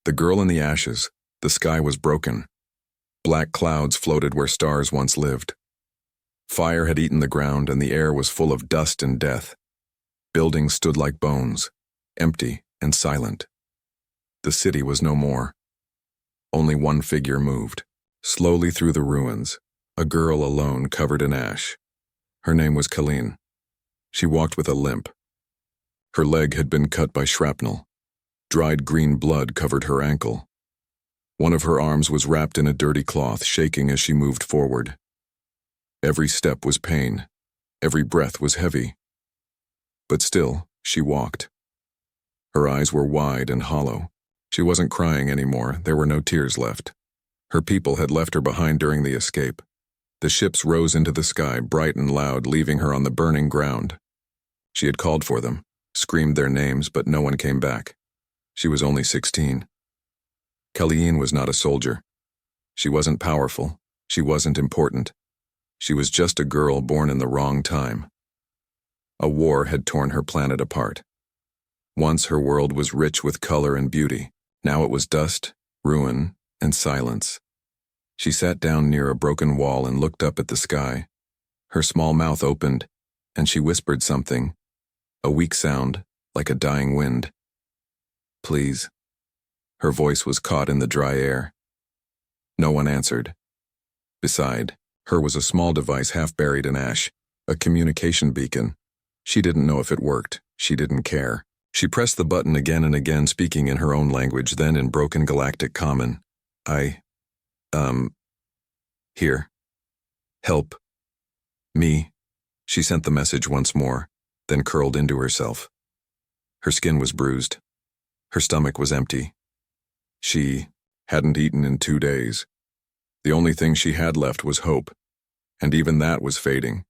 The girl in the ashes. The sky was broken. Black clouds floated where stars once lived. Fire had eaten the ground, and the air was full of dust and death. Buildings stood like bones, empty and silent. The city was no more. Only one figure moved, slowly through the ruins, a girl alone covered in ash. Her name was Colleen. She walked with a limp. Her leg had been cut by shrapnel. Dried green blood covered her ankle. One of her arms was wrapped in a dirty cloth, shaking as she moved forward. Every step was pain. Every breath was heavy. But still, she walked. Her eyes were wide and hollow. She wasn't crying anymore. There were no tears left. Her people had left her behind during the escape. The ships rose into the sky, bright and loud, leaving her on the burning ground. She had called for them, screamed their names, but no one came back. She was only 16. Colleen was not a soldier. She wasn't powerful. She wasn't important. She was just a girl born in the wrong time. A war had torn her planet apart. Once her world was rich with color and beauty. Now it was dust, ruin, and silence. She sat down near a broken wall and looked up at the sky. Her small mouth opened, and she whispered something, a weak sound, like a dying wind. Please. Her voice was caught in the dry air. No one answered. Beside her was a small device half buried in ash, a communication beacon. She didn't know if it worked. She didn't care. She pressed the button again and again, speaking in her own language, then in broken galactic common. Here. Help. Me. She sent the message once more, then curled into herself. Her skin was bruised. Her stomach was empty. She hadn't eaten in 2 days. The only thing she had left was hope, and even that was fading.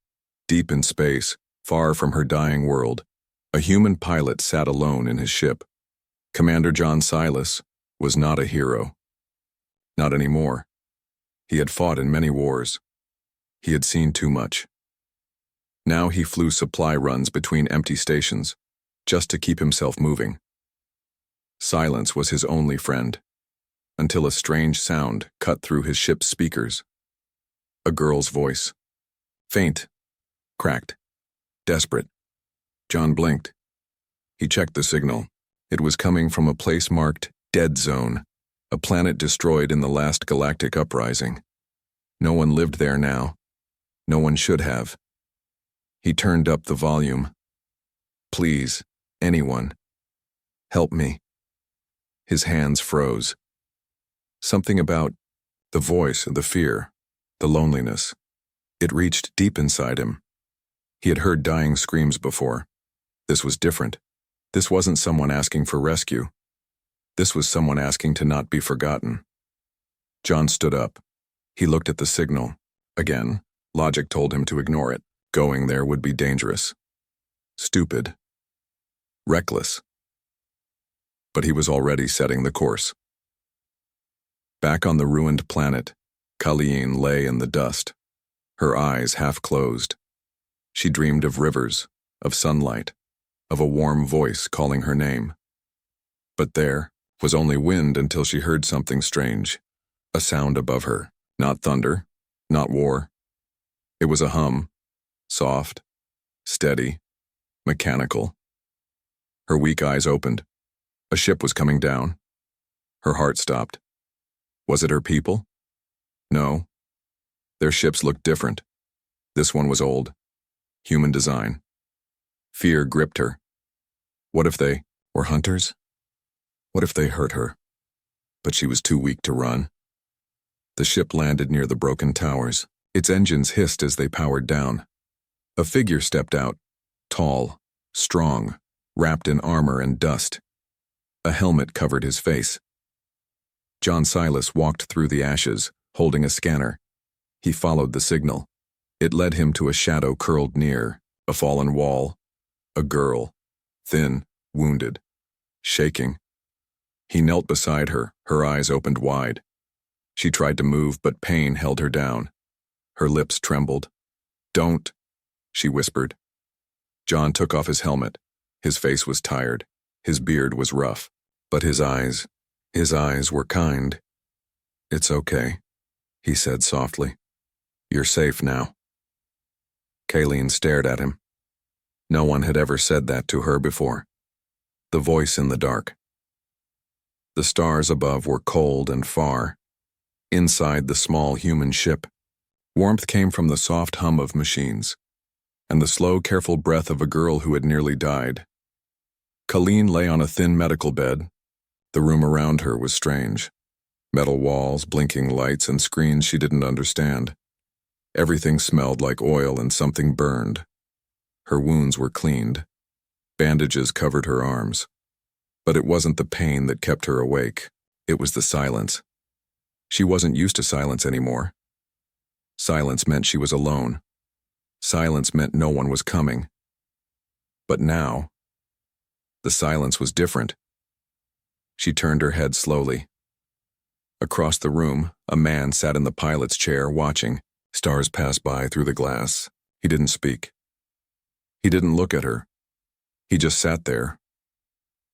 Deep in space, far from her dying world, a human pilot sat alone in his ship. Commander John Silas was not a hero. Not anymore. He had fought in many wars. He had seen too much. Now he flew supply runs between empty stations, just to keep himself moving. Silence was his only friend, until a strange sound cut through his ship's speakers. A girl's voice. Faint. Cracked. Desperate. John blinked. He checked the signal. It was coming from a place marked Dead Zone, a planet destroyed in the last galactic uprising. No one lived there now. No one should have. He turned up the volume. Please, anyone. Help me. His hands froze. Something about the voice, the fear, the loneliness. It reached deep inside him. He had heard dying screams before. This was different. This wasn't someone asking for rescue. This was someone asking to not be forgotten. John stood up. He looked at the signal. Again, logic told him to ignore it. Going there would be dangerous. Stupid. Reckless. But he was already setting the course. Back on the ruined planet, Colleen lay in the dust, her eyes half closed. She dreamed of rivers, of sunlight, of a warm voice calling her name. But there was only wind until she heard something strange, a sound above her, not thunder, not war. It was a hum, soft, steady, mechanical. Her weak eyes opened. A ship was coming down. Her heart stopped. Was it her people? No. Their ships looked different. This one was old. Human design. Fear gripped her. What if they were hunters? What if they hurt her? But she was too weak to run. The ship landed near the broken towers. Its engines hissed as they powered down. A figure stepped out, tall, strong, wrapped in armor and dust. A helmet covered his face. John Silas walked through the ashes, holding a scanner. He followed the signal. It led him to a shadow curled near, a fallen wall, a girl, thin, wounded, shaking. He knelt beside her, her eyes opened wide. She tried to move, but pain held her down. Her lips trembled. "Don't," she whispered. John took off his helmet. His face was tired. His beard was rough. But his eyes, His eyes were kind. "It's okay," he said softly. "You're safe now." Kayleen stared at him. No one had ever said that to her before. The voice in the dark. The stars above were cold and far. Inside the small human ship, warmth came from the soft hum of machines and the slow, careful breath of a girl who had nearly died. Colleen lay on a thin medical bed. The room around her was strange. Metal walls, blinking lights, and screens she didn't understand. Everything smelled like oil and something burned. Her wounds were cleaned. Bandages covered her arms. But it wasn't the pain that kept her awake. It was the silence. She wasn't used to silence anymore. Silence meant she was alone. Silence meant no one was coming. But now, the silence was different. She turned her head slowly. Across the room, a man sat in the pilot's chair watching. Stars passed by through the glass. He didn't speak. He didn't look at her. He just sat there,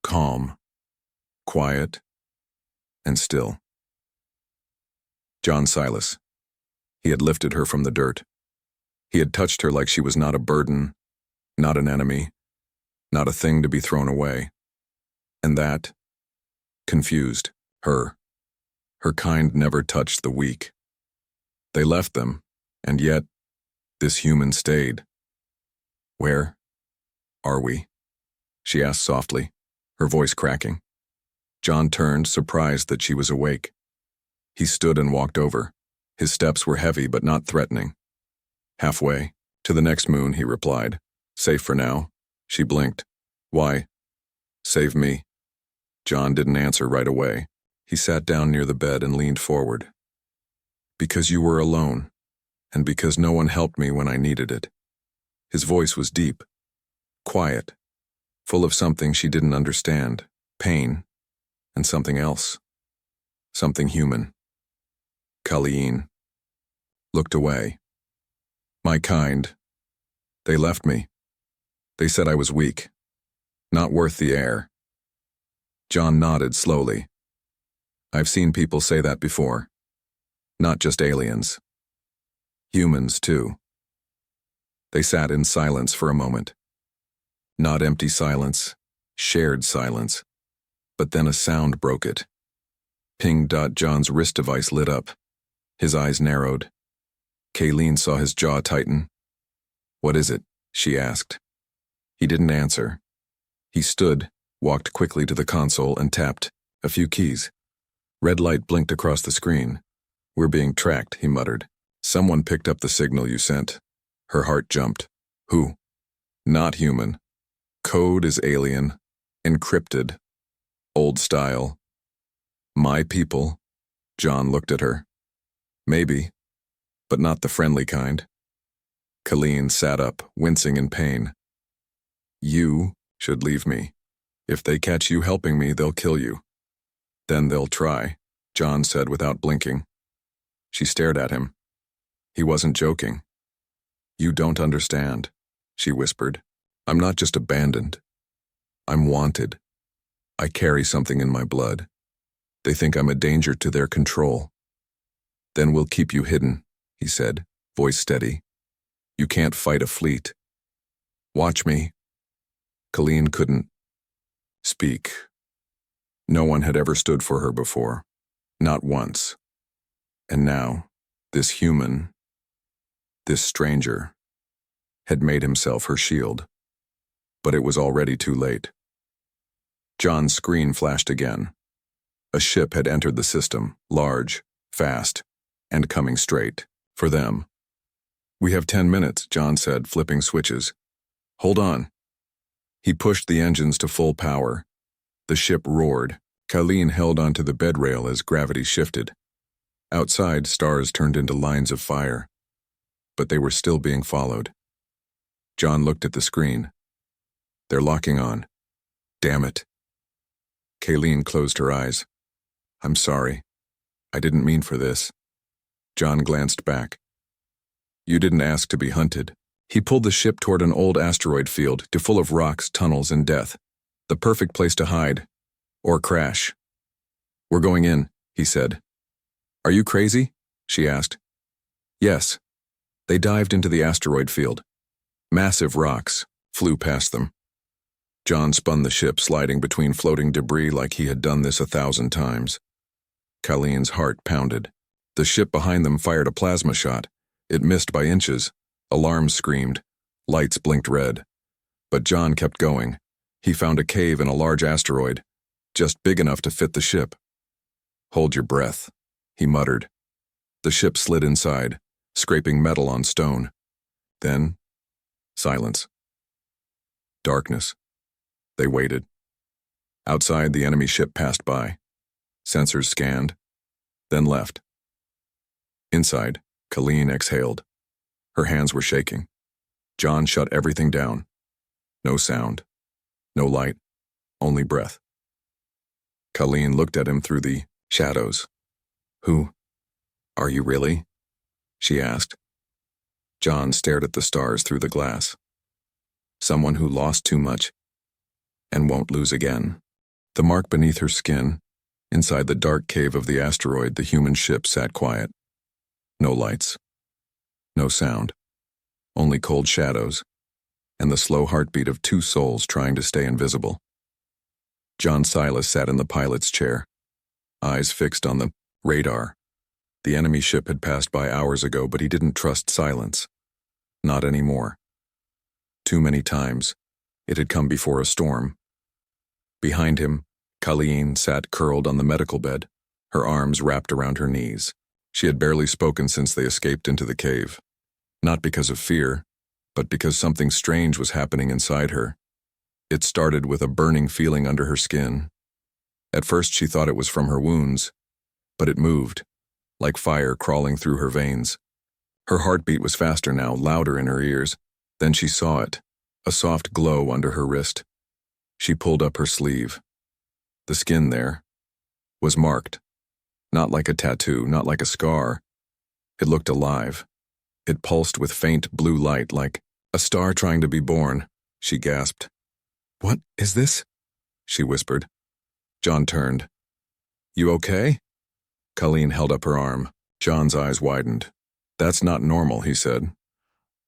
calm, quiet, and still. John Silas. He had lifted her from the dirt. He had touched her like she was not a burden, not an enemy, not a thing to be thrown away. And that confused her. Her kind never touched the weak. They left them, and yet this human stayed. "Where are we?" she asked softly, her voice cracking. John turned, surprised that she was awake. He stood and walked over. His steps were heavy but not threatening. "Halfway, to the next moon," he replied. "Safe for now." She blinked. "Why?" "Save me." John didn't answer right away. He sat down near the bed and leaned forward. "Because you were alone, and because no one helped me when I needed it." His voice was deep, quiet, full of something she didn't understand, pain, and something else, something human. Colleen looked away. "My kind. They left me. They said I was weak, not worth the air." John nodded slowly. "I've seen people say that before. Not just aliens. Humans, too." They sat in silence for a moment. Not empty silence, shared silence. But then a sound broke it. Ping. John's wrist device lit up. His eyes narrowed. Kayleen saw his jaw tighten. "What is it?" she asked. He didn't answer. He stood, walked quickly to the console and tapped a few keys. Red light blinked across the screen. "We're being tracked," he muttered. "Someone picked up the signal you sent." Her heart jumped. "Who?" "Not human. Code is alien. Encrypted. Old style. My people." John looked at her. "Maybe, but not the friendly kind." Colleen sat up, wincing in pain. "You should leave me. If they catch you helping me, they'll kill you." "Then they'll try," John said without blinking. She stared at him. He wasn't joking. "You don't understand," she whispered. "I'm not just abandoned. I'm wanted. I carry something in my blood. They think I'm a danger to their control." "Then we'll keep you hidden," he said, voice steady. "You can't fight a fleet. Watch me." Colleen couldn't speak. No one had ever stood for her before. Not once. And now, this human, this stranger, had made himself her shield. But it was already too late. John's screen flashed again. A ship had entered the system, large, fast, and coming straight, for them. "We have 10 minutes, John said, flipping switches. "Hold on." He pushed the engines to full power. The ship roared. Colleen held onto the bed rail as gravity shifted. Outside, stars turned into lines of fire. But they were still being followed. John looked at the screen. "They're locking on. Damn it." Kayleen closed her eyes. "I'm sorry. I didn't mean for this." John glanced back. "You didn't ask to be hunted." He pulled the ship toward an old asteroid field, full of rocks, tunnels, and death. The perfect place to hide. Or crash. We're going in, he said. Are you crazy? She asked. Yes. They dived into the asteroid field. Massive rocks flew past them. John spun the ship, sliding between floating debris like he had done this 1,000 times. Colleen's heart pounded. The ship behind them fired a plasma shot. It missed by inches. Alarms screamed. Lights blinked red. But John kept going. He found a cave in a large asteroid, just big enough to fit the ship. Hold your breath, he muttered. The ship slid inside, scraping metal on stone. Then, silence. Darkness. They waited. Outside, the enemy ship passed by. Sensors scanned, then left. Inside, Colleen exhaled. Her hands were shaking. John shut everything down. No sound. No light. Only breath. Colleen looked at him through the shadows. Who are you really? She asked. John stared at the stars through the glass. Someone who lost too much and won't lose again. The mark beneath her skin, inside the dark cave of the asteroid, the human ship sat quiet. No lights. No sound. Only cold shadows and the slow heartbeat of two souls trying to stay invisible. John Silas sat in the pilot's chair, eyes fixed on the radar. The enemy ship had passed by hours ago, but he didn't trust silence. Not anymore. Too many times. It had come before a storm. Behind him, Colleen sat curled on the medical bed, her arms wrapped around her knees. She had barely spoken since they escaped into the cave. Not because of fear, but because something strange was happening inside her. It started with a burning feeling under her skin. At first she thought it was from her wounds, but it moved, like fire crawling through her veins. Her heartbeat was faster now, louder in her ears. Then she saw it, a soft glow under her wrist. She pulled up her sleeve. The skin there was marked, not like a tattoo, not like a scar. It looked alive. It pulsed with faint blue light, like a star trying to be born. She gasped. What is this? She whispered. John turned. You okay? Colleen held up her arm. John's eyes widened. That's not normal, he said.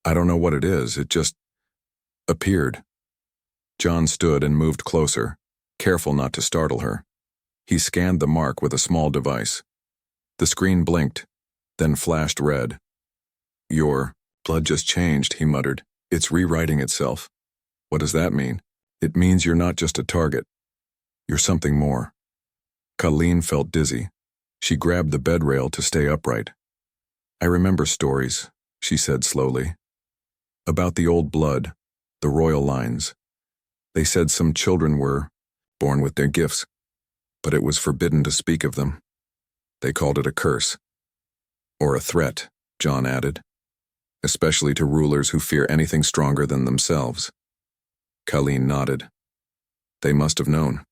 I don't know what it is, it just appeared. John stood and moved closer, careful not to startle her. He scanned the mark with a small device. The screen blinked, then flashed red. Your blood just changed, he muttered. It's rewriting itself. What does that mean? It means you're not just a target. You're something more. Colleen felt dizzy. She grabbed the bed rail to stay upright. I remember stories, she said slowly. About the old blood, the royal lines. They said some children were born with their gifts, but it was forbidden to speak of them. They called it a curse. Or a threat, John added. Especially to rulers who fear anything stronger than themselves. Colleen nodded. They must have known.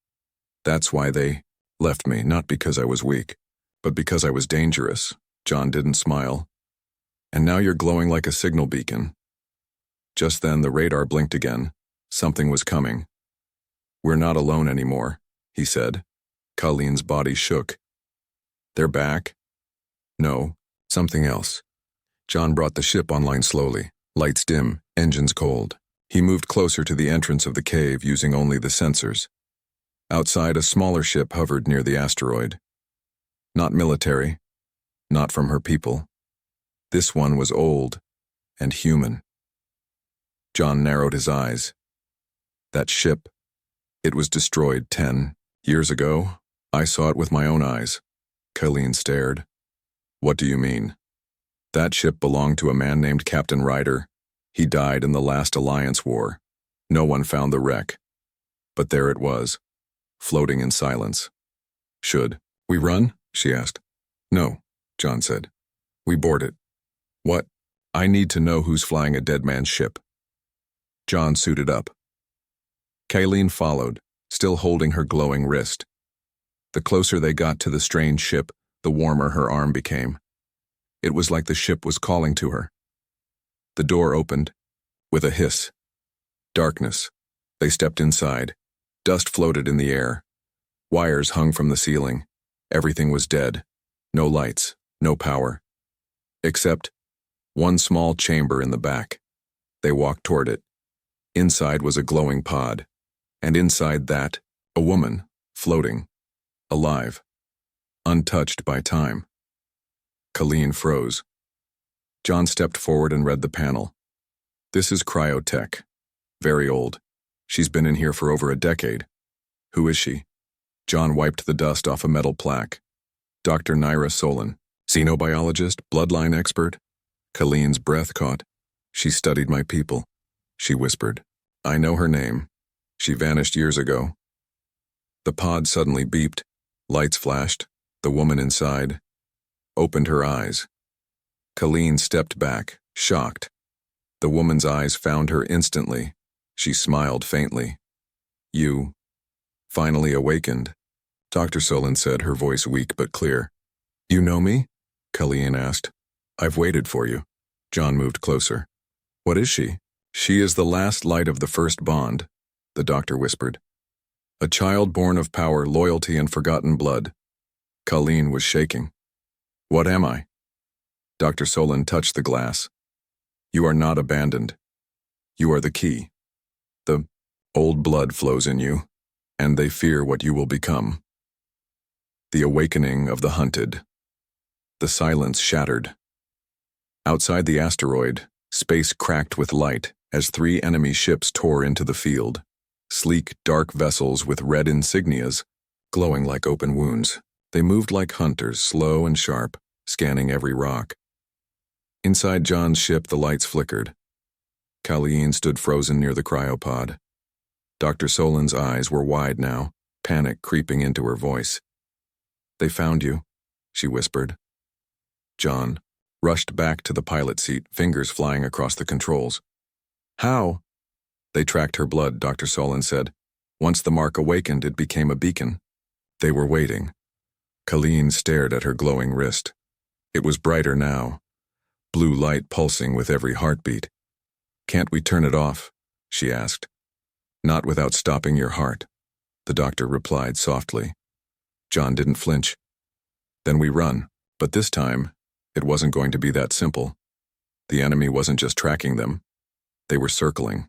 That's why they left me, not because I was weak, but because I was dangerous. John didn't smile. And now you're glowing like a signal beacon. Just then the radar blinked again. Something was coming. We're not alone anymore, he said. Colleen's body shook. They're back? No, something else. John brought the ship online slowly, lights dim, engines cold. He moved closer to the entrance of the cave using only the sensors. Outside, a smaller ship hovered near the asteroid. Not military, not from her people. This one was old and human. John narrowed his eyes. That ship, it was destroyed 10 years ago. I saw it with my own eyes. Colleen stared. What do you mean? That ship belonged to a man named Captain Ryder. He died in the last Alliance War. No one found the wreck. But there it was, floating in silence. Should we run? She asked. No, John said. We board it. What? I need to know who's flying a dead man's ship. John suited up. Kayleen followed, still holding her glowing wrist. The closer they got to the strange ship, the warmer her arm became. It was like the ship was calling to her. The door opened, with a hiss. Darkness. They stepped inside. Dust floated in the air. Wires hung from the ceiling. Everything was dead. No lights, no power. Except one small chamber in the back. They walked toward it. Inside was a glowing pod, and inside that, a woman, floating, alive, untouched by time. Colleen froze. John stepped forward and read the panel. This is cryotech. Very old. She's been in here for over a decade. Who is she? John wiped the dust off a metal plaque. Dr. Naira Solon, xenobiologist, bloodline expert. Colleen's breath caught. She studied my people. She whispered. I know her name. She vanished years ago. The pod suddenly beeped. Lights flashed. The woman inside opened her eyes. Colleen stepped back, shocked. The woman's eyes found her instantly. She smiled faintly. You finally awakened, Dr. Solon said, her voice weak but clear. You know me? Colleen asked. I've waited for you. John moved closer. What is she? She is the last light of the first bond, the doctor whispered. A child born of power, loyalty, and forgotten blood. Colleen was shaking. What am I? Dr. Solon touched the glass. You are not abandoned. You are the key. The old blood flows in you, and they fear what you will become. The awakening of the hunted. The silence shattered. Outside the asteroid, space cracked with light as 3 enemy ships tore into the field. Sleek, dark vessels with red insignias, glowing like open wounds. They moved like hunters, slow and sharp, scanning every rock. Inside John's ship, the lights flickered. Colleen stood frozen near the cryopod. Dr. Solon's eyes were wide now, panic creeping into her voice. They found you, she whispered. John rushed back to the pilot seat, fingers flying across the controls. How? They tracked her blood, Dr. Solon said. Once the mark awakened, it became a beacon. They were waiting. Colleen stared at her glowing wrist. It was brighter now, blue light pulsing with every heartbeat. Can't we turn it off? She asked. Not without stopping your heart, the doctor replied softly. John didn't flinch. Then we run, but this time, it wasn't going to be that simple. The enemy wasn't just tracking them. They were circling.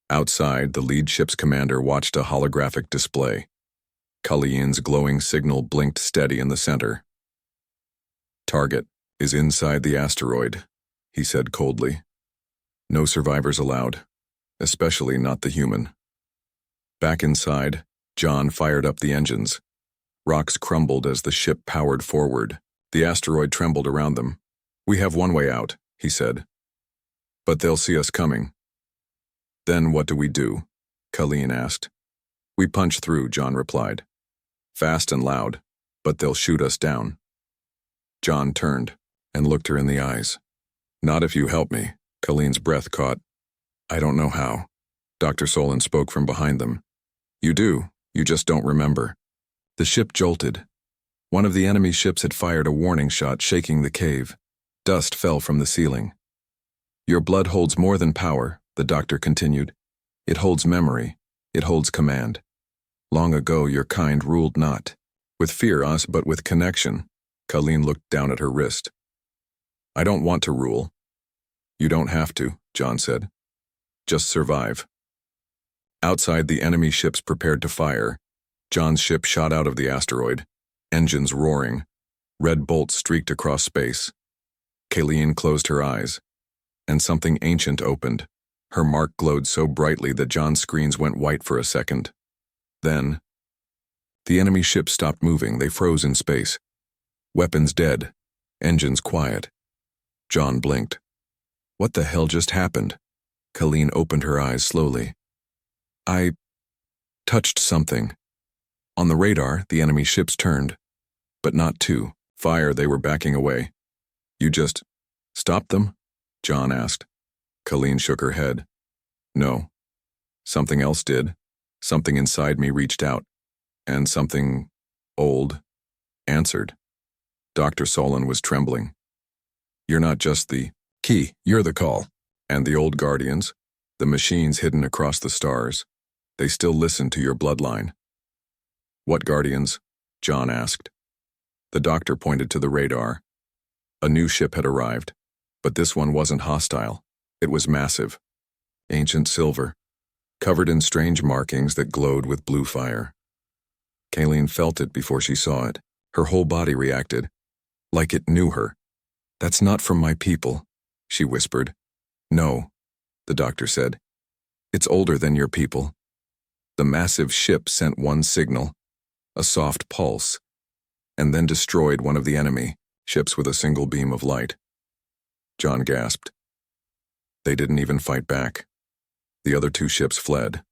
Outside, the lead ship's commander watched a holographic display. Colleen's glowing signal blinked steady in the center. Target is inside the asteroid, he said coldly. No survivors allowed, especially not the human. Back inside, John fired up the engines. Rocks crumbled as the ship powered forward. The asteroid trembled around them. We have one way out, he said. But they'll see us coming. Then what do we do? Colleen asked. We punch through, John replied. Fast and loud, but they'll shoot us down. John turned and looked her in the eyes. Not if you help me, Colleen's breath caught. I don't know how. Dr. Solon spoke from behind them. You do, you just don't remember. The ship jolted. One of the enemy ships had fired a warning shot, shaking the cave. Dust fell from the ceiling. Your blood holds more than power, the doctor continued. It holds memory. It holds command. Long ago your kind ruled not. With fear us, but with connection. Colleen looked down at her wrist. I don't want to rule. You don't have to, John said. Just survive. Outside, the enemy ships prepared to fire. John's ship shot out of the asteroid, engines roaring. Red bolts streaked across space. Colleen closed her eyes, and something ancient opened. Her mark glowed so brightly that John's screens went white for a second. Then, the enemy ships stopped moving. They froze in space. Weapons dead, engines quiet. John blinked. What the hell just happened? Colleen opened her eyes slowly. I touched something. On the radar, the enemy ships turned, but not to fire. They were backing away. You just stopped them? John asked. Colleen shook her head. No. Something else did. Something inside me reached out, and something old answered. Dr. Solon was trembling. You're not just the key, you're the call. And the old guardians, the machines hidden across the stars, they still listen to your bloodline. What guardians? John asked. The doctor pointed to the radar. A new ship had arrived, but this one wasn't hostile. It was massive, ancient silver, covered in strange markings that glowed with blue fire. Kayleen felt it before she saw it. Her whole body reacted, like it knew her. "That's not from my people," she whispered. "No," the doctor said. "It's older than your people." The massive ship sent one signal, a soft pulse, and then destroyed one of the enemy ships with a single beam of light. John gasped. They didn't even fight back. The other two ships fled.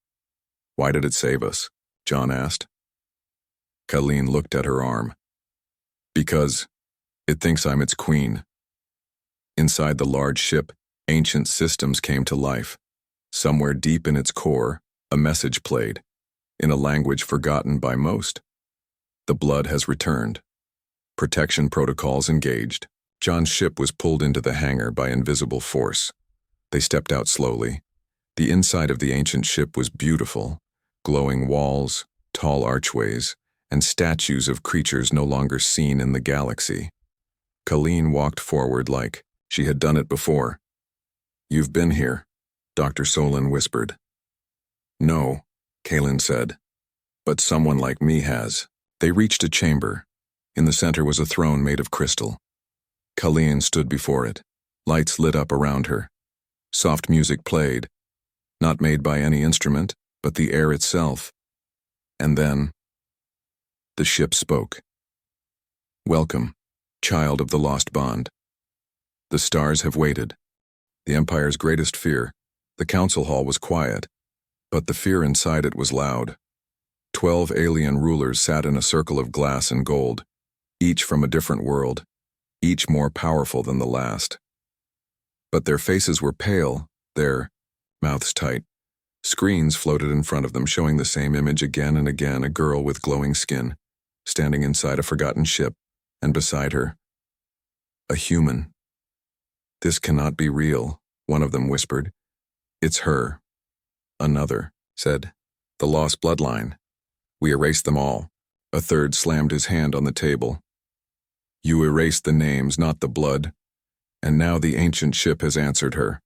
"Why did it save us?" John asked. Kayleen looked at her arm. "Because it thinks I'm its queen." Inside the large ship, ancient systems came to life. Somewhere deep in its core, a message played, in a language forgotten by most. The blood has returned. Protection protocols engaged. John's ship was pulled into the hangar by invisible force. They stepped out slowly. The inside of the ancient ship was beautiful, glowing walls, tall archways, and statues of creatures no longer seen in the galaxy. Kayleen walked forward like she had done it before. "You've been here," Dr. Solon whispered. "No," Kayleen said, "but someone like me has." They reached a chamber. In the center was a throne made of crystal. Kayleen stood before it. Lights lit up around her. Soft music played, not made by any instrument, but the air itself. And then the ship spoke. "Welcome, child of the lost bond. The stars have waited." The Empire's greatest fear, the council hall was quiet, but the fear inside it was loud. 12 alien rulers sat in a circle of glass and gold, each from a different world, each more powerful than the last. But their faces were pale, their mouths tight. Screens floated in front of them, showing the same image again and again: a girl with glowing skin, standing inside a forgotten ship, and beside her, a human. "This cannot be real," one of them whispered. "It's her." Another said, "The lost bloodline. We erased them all." A third slammed his hand on the table. "You erased the names, not the blood. And now the ancient ship has answered her."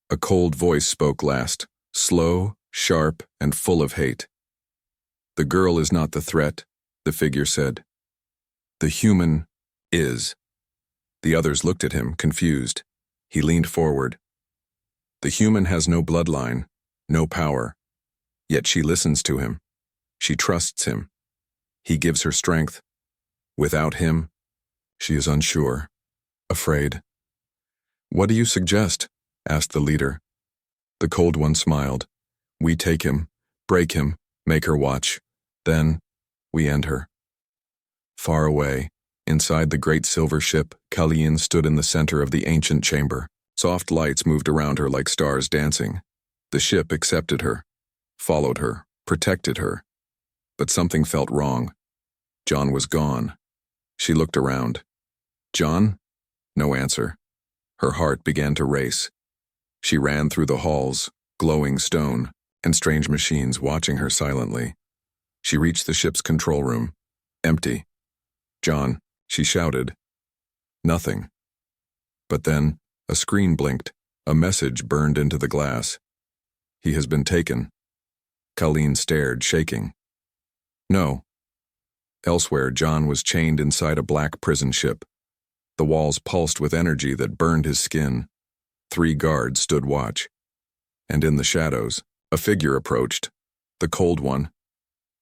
A cold voice spoke last, slow, sharp, and full of hate. "The girl is not the threat," the figure said. "The human is." The others looked at him, confused. He leaned forward. "The human has no bloodline, no power. Yet she listens to him. She trusts him. He gives her strength. Without him, she is unsure, afraid." "What do you suggest?" asked the leader. The cold one smiled. "We take him, break him, make her watch. Then, we end her." Far away, inside the great silver ship, Kayleen stood in the center of the ancient chamber. Soft lights moved around her like stars dancing. The ship accepted her, followed her, protected her. But something felt wrong. John was gone. She looked around. "John?" No answer. Her heart began to race. She ran through the halls, glowing stone, and strange machines watching her silently. She reached the ship's control room. Empty. "John," she shouted. Nothing. But then, a screen blinked. A message burned into the glass. "He has been taken." Kayleen stared, shaking. No. Elsewhere, John was chained inside a black prison ship. The walls pulsed with energy that burned his skin. 3 guards stood watch. And in the shadows, a figure approached, the cold one.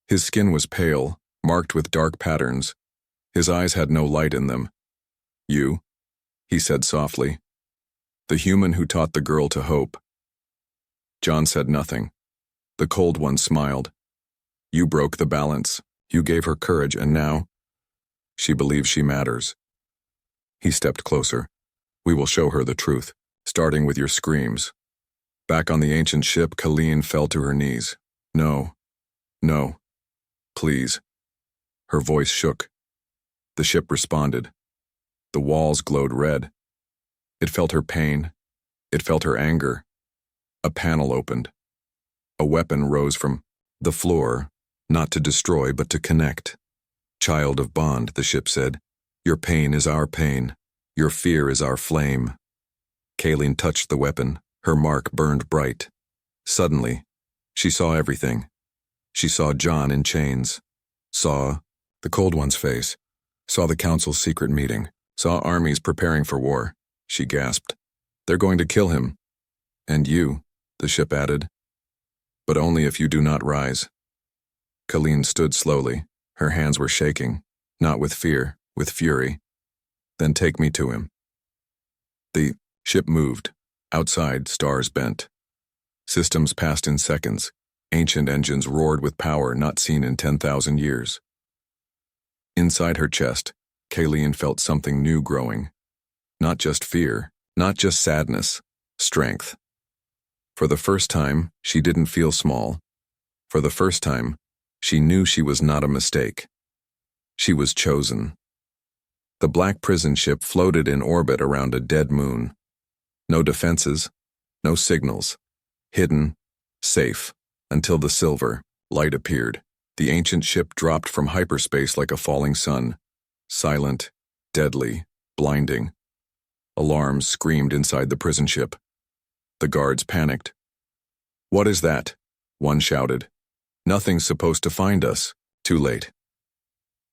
His skin was pale, marked with dark patterns. His eyes had no light in them. "You," he said softly. "The human who taught the girl to hope." John said nothing. The cold one smiled. "You broke the balance. You gave her courage, and now she believes she matters." He stepped closer. "We will show her the truth, starting with your screams." Back on the ancient ship, Kayleen fell to her knees. "No. No. Please." Her voice shook. The ship responded. The walls glowed red. It felt her pain. It felt her anger. A panel opened. A weapon rose from the floor, not to destroy but to connect. Child of bond, the ship said. Your pain is our pain. Your fear is our flame. Kayleen touched the weapon. Her mark burned bright. Suddenly, she saw everything. She saw John in chains. Saw the Cold One's face. Saw the Council's secret meeting. Saw armies preparing for war. She gasped. They're going to kill him. And you, the ship added. But only if you do not rise. Kayleen stood slowly. Her hands were shaking, not with fear, with fury. Then take me to him. The ship moved. Outside, stars bent. Systems passed in seconds. Ancient engines roared with power not seen in 10,000 years. Inside her chest, Kayleen felt something new growing. Not just fear, not just sadness, strength. For the first time, she didn't feel small. For the first time, she knew she was not a mistake. She was chosen. The black prison ship floated in orbit around a dead moon. No defenses, no signals. Hidden, safe, until the silver light appeared. The ancient ship dropped from hyperspace like a falling sun. Silent, deadly, blinding. Alarms screamed inside the prison ship. The guards panicked. What is that? One shouted. Nothing's supposed to find us. Too late.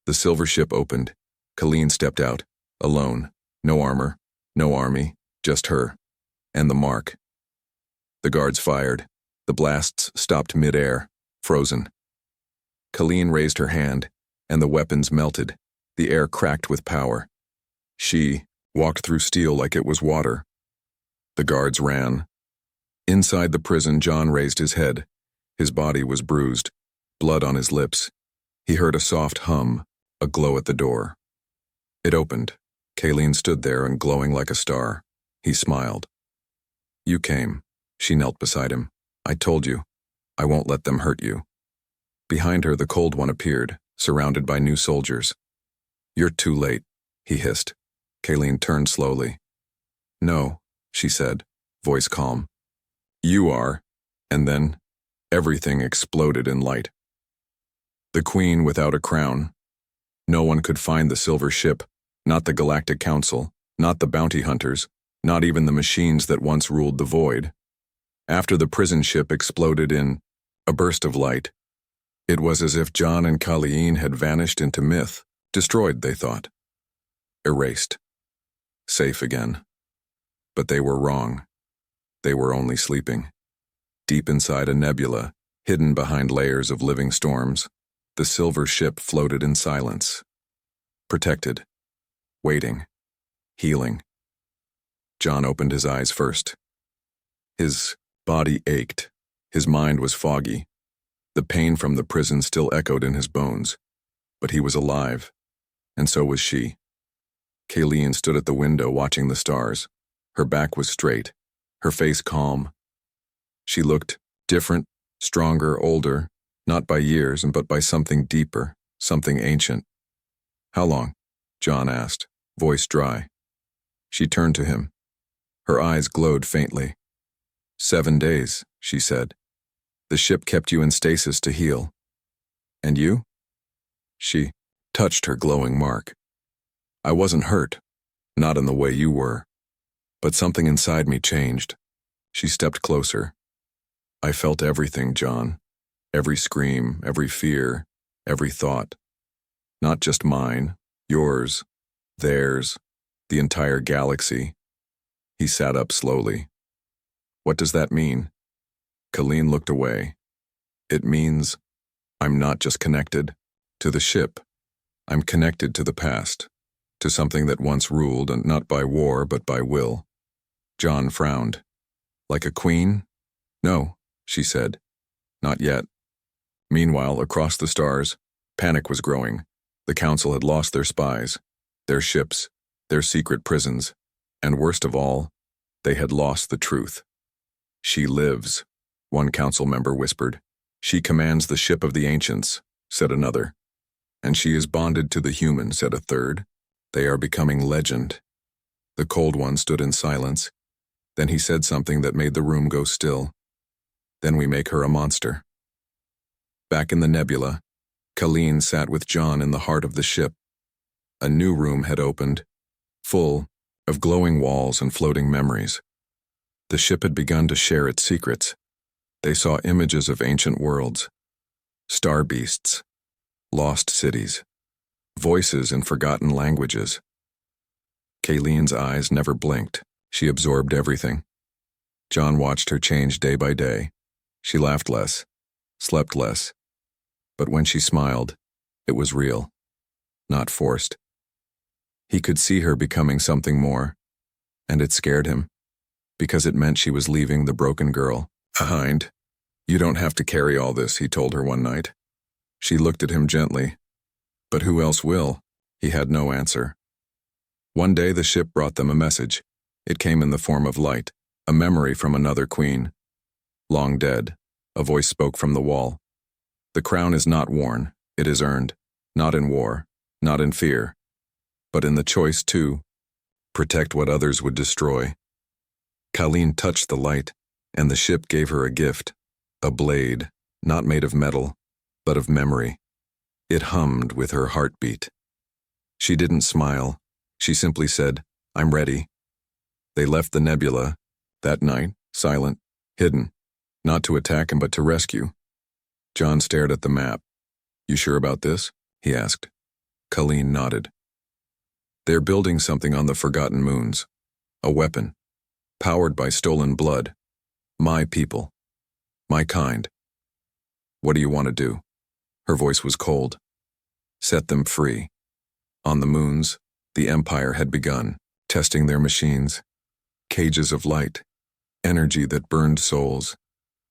The silver ship opened. Kayleen stepped out, alone. No armor, no army, just her. And the mark. The guards fired. The blasts stopped mid-air, frozen. Kayleen raised her hand, and the weapons melted. The air cracked with power. She walked through steel like it was water. The guards ran. Inside the prison, John raised his head. His body was bruised, blood on his lips. He heard a soft hum, a glow at the door. It opened. Kayleen stood there and glowing like a star. He smiled. You came. She knelt beside him. I told you. I won't let them hurt you. Behind her, the Cold One appeared, surrounded by new soldiers. You're too late, he hissed. Kayleen turned slowly. No, she said, voice calm. You are. And then, everything exploded in light. The Queen without a crown. No one could find the silver ship, not the Galactic Council, not the bounty hunters, not even the machines that once ruled the void. After the prison ship exploded in a burst of light, it was as if John and Kayleen had vanished into myth, destroyed, they thought. Erased. Safe again. But they were wrong. They were only sleeping. Deep inside a nebula, hidden behind layers of living storms, the silver ship floated in silence. Protected. Waiting. Healing. John opened his eyes first. His body ached. His mind was foggy. The pain from the prison still echoed in his bones. But he was alive. And so was she. Kayleen stood at the window watching the stars. Her back was straight, her face calm. She looked different, stronger, older, not by years, but by something deeper, something ancient. How long? John asked, voice dry. She turned to him. Her eyes glowed faintly. 7 days, she said. The ship kept you in stasis to heal. And you? She touched her glowing mark. I wasn't hurt, not in the way you were. But something inside me changed. She stepped closer. I felt everything, John. Every scream, every fear, every thought. Not just mine, yours, theirs, the entire galaxy. He sat up slowly. What does that mean? Kayleen looked away. It means I'm not just connected to the ship. I'm connected to the past, to something that once ruled, and not by war, but by will. John frowned. Like a queen? No, she said. Not yet. Meanwhile, across the stars, panic was growing. The Council had lost their spies, their ships, their secret prisons, and worst of all, they had lost the truth. She lives, one council member whispered. She commands the ship of the ancients, said another. And she is bonded to the human, said a third. They are becoming legend. The Cold One stood in silence. Then he said something that made the room go still. Then we make her a monster. Back in the nebula, Colleen sat with John in the heart of the ship. A new room had opened, full of glowing walls and floating memories. The ship had begun to share its secrets. They saw images of ancient worlds, star beasts, lost cities, voices in forgotten languages. Kayleen's eyes never blinked. She absorbed everything. John watched her change day by day. She laughed less, slept less. But when she smiled, it was real, not forced. He could see her becoming something more, and it scared him, because it meant she was leaving the broken girl behind. "You don't have to carry all this," he told her one night. She looked at him gently. "But who else will?" He had no answer. One day the ship brought them a message. It came in the form of light, a memory from another queen. Long dead, a voice spoke from the wall. "The crown is not worn, it is earned, not in war, not in fear, but in the choice to protect what others would destroy." Colleen touched the light, and the ship gave her a gift, a blade, not made of metal, but of memory. It hummed with her heartbeat. She didn't smile. She simply said, "I'm ready." They left the nebula, that night, silent, hidden, not to attack him but to rescue. John stared at the map. "You sure about this?" he asked. Colleen nodded. "They're building something on the Forgotten Moons. A weapon, powered by stolen blood. My people. My kind. What do you want to do?" Her voice was cold. "Set them free." On the moons, the Empire had begun, testing their machines. Cages of light, energy that burned souls.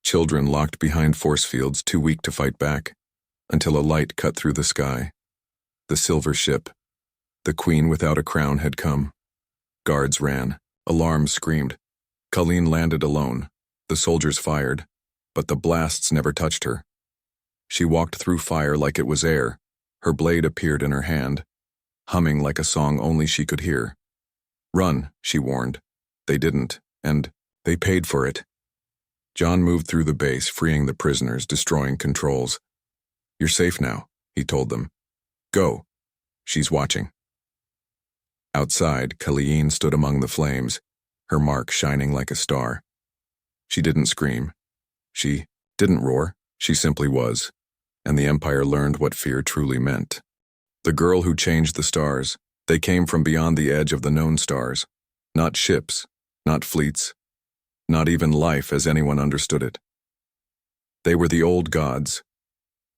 Children locked behind force fields too weak to fight back, until a light cut through the sky. The silver ship. The queen without a crown had come. Guards ran. Alarms screamed. Colleen landed alone. The soldiers fired, but the blasts never touched her. She walked through fire like it was air. Her blade appeared in her hand, humming like a song only she could hear. "Run," she warned. They didn't, and they paid for it. John moved through the base, freeing the prisoners, destroying controls. "You're safe now," he told them. "Go. She's watching." Outside, Colleen stood among the flames, her mark shining like a star. She didn't scream. She didn't roar. She simply was, and the Empire learned what fear truly meant. The girl who changed the stars, they came from beyond the edge of the known stars. Not ships, not fleets, not even life as anyone understood it. They were the old gods,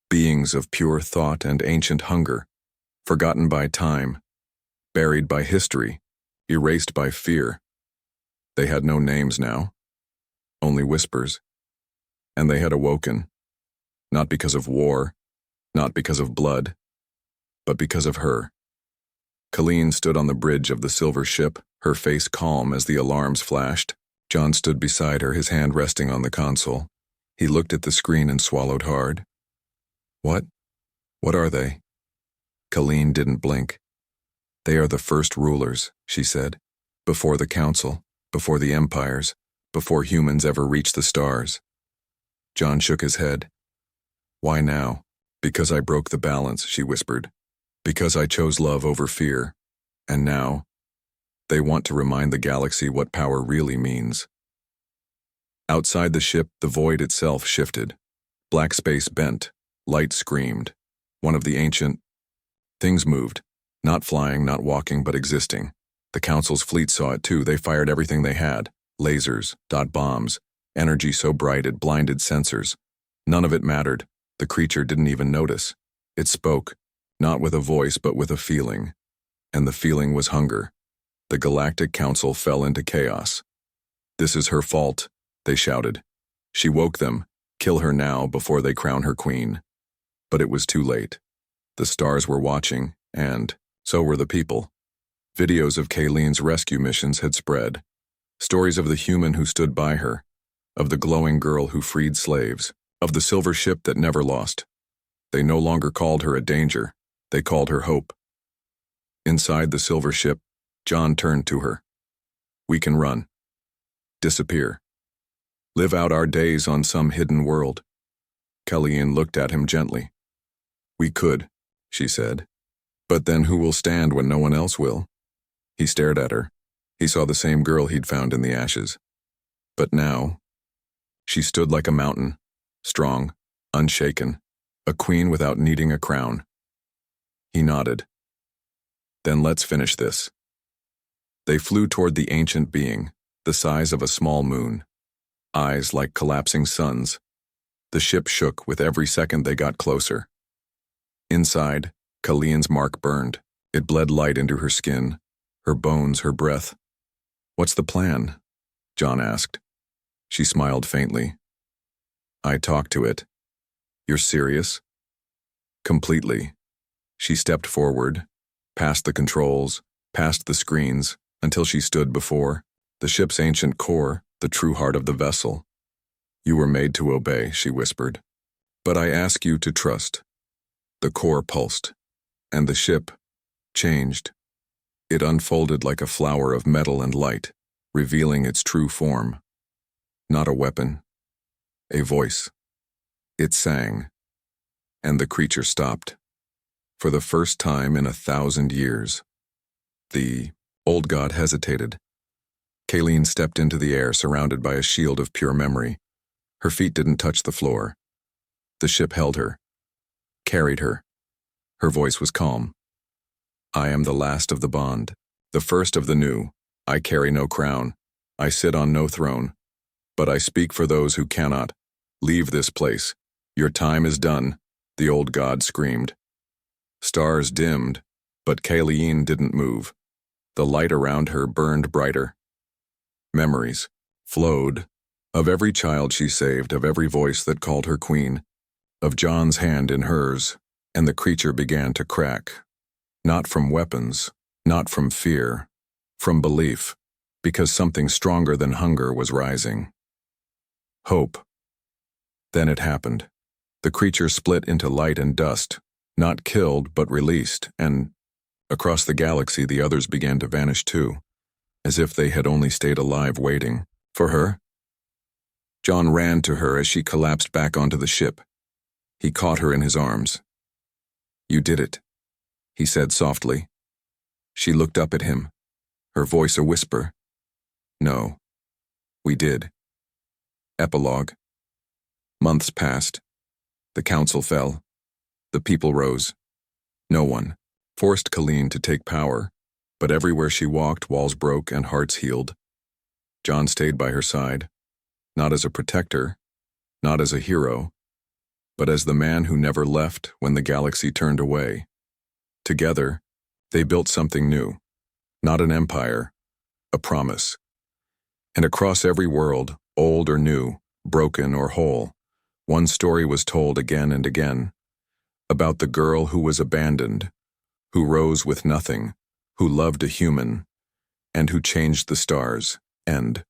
beings of pure thought and ancient hunger, forgotten by time, buried by history, erased by fear. They had no names now, only whispers. And they had awoken, not because of war, not because of blood, but because of her. Colleen stood on the bridge of the silver ship, her face calm as the alarms flashed. John stood beside her, his hand resting on the console. He looked at the screen and swallowed hard. "What? What are they?" Colleen didn't blink. "They are the first rulers," she said. "Before the council, before the empires, before humans ever reached the stars." John shook his head. "Why now?" "Because I broke the balance," she whispered. "Because I chose love over fear. And now, they want to remind the galaxy what power really means." Outside the ship, the void itself shifted. Black space bent. Light screamed. One of the ancient things moved. Not flying, not walking, but existing. The council's fleet saw it too. They fired everything they had. Lasers, dot bombs, energy so bright it blinded sensors. None of it mattered. The creature didn't even notice. It spoke, not with a voice but with a feeling. And the feeling was hunger. The Galactic Council fell into chaos. "This is her fault," they shouted. "She woke them. Kill her now before they crown her queen." But it was too late. The stars were watching, and so were the people. Videos of Kayleen's rescue missions had spread. Stories of the human who stood by her, of the glowing girl who freed slaves, of the silver ship that never lost. They no longer called her a danger. They called her hope. Inside the silver ship, John turned to her. "We can run. Disappear. Live out our days on some hidden world." Colleen looked at him gently. We could, she said. But then who will stand when no one else will? He stared at her. He saw the same girl he'd found in the ashes. But now, she stood like a mountain, strong, unshaken, a queen without needing a crown. He nodded. Then let's finish this. They flew toward the ancient being, the size of a small moon, eyes like collapsing suns. The ship shook with every second they got closer. Inside, Kalian's mark burned. It bled light into her skin, her bones, her breath. What's the plan? John asked. She smiled faintly. I talked to it. You're serious? Completely. She stepped forward, past the controls, past the screens, until she stood before the ship's ancient core, the true heart of the vessel. You were made to obey, she whispered. But I ask you to trust. The core pulsed, and the ship changed. It unfolded like a flower of metal and light, revealing its true form. Not a weapon, a voice. It sang, and the creature stopped. For the first time in 1,000 years. The old god hesitated. Kayleen stepped into the air, surrounded by a shield of pure memory. Her feet didn't touch the floor. The ship held her, carried her. Her voice was calm. I am the last of the bond, the first of the new. I carry no crown. I sit on no throne. But I speak for those who cannot. Leave this place. Your time is done, the old god screamed. Stars dimmed, but Kayleen didn't move. The light around her burned brighter. Memories flowed, of every child she saved, of every voice that called her queen, of John's hand in hers, and the creature began to crack. Not from weapons, not from fear, from belief, because something stronger than hunger was rising. Hope. Then it happened. The creature split into light and dust, not killed but released, and across the galaxy the others began to vanish too, as if they had only stayed alive waiting for her. John ran to her as she collapsed back onto the ship. He caught her in his arms. You did it, he said softly. She looked up at him, her voice a whisper. No, we did. Epilogue. Months passed. The council fell. The people rose. No one forced Colleen to take power, but everywhere she walked, walls broke and hearts healed. John stayed by her side, not as a protector, not as a hero, but as the man who never left when the galaxy turned away. Together, they built something new, not an empire, a promise. And across every world, old or new, broken or whole, one story was told again and again, about the girl who was abandoned, who rose with nothing, who loved a human, and who changed the stars. End.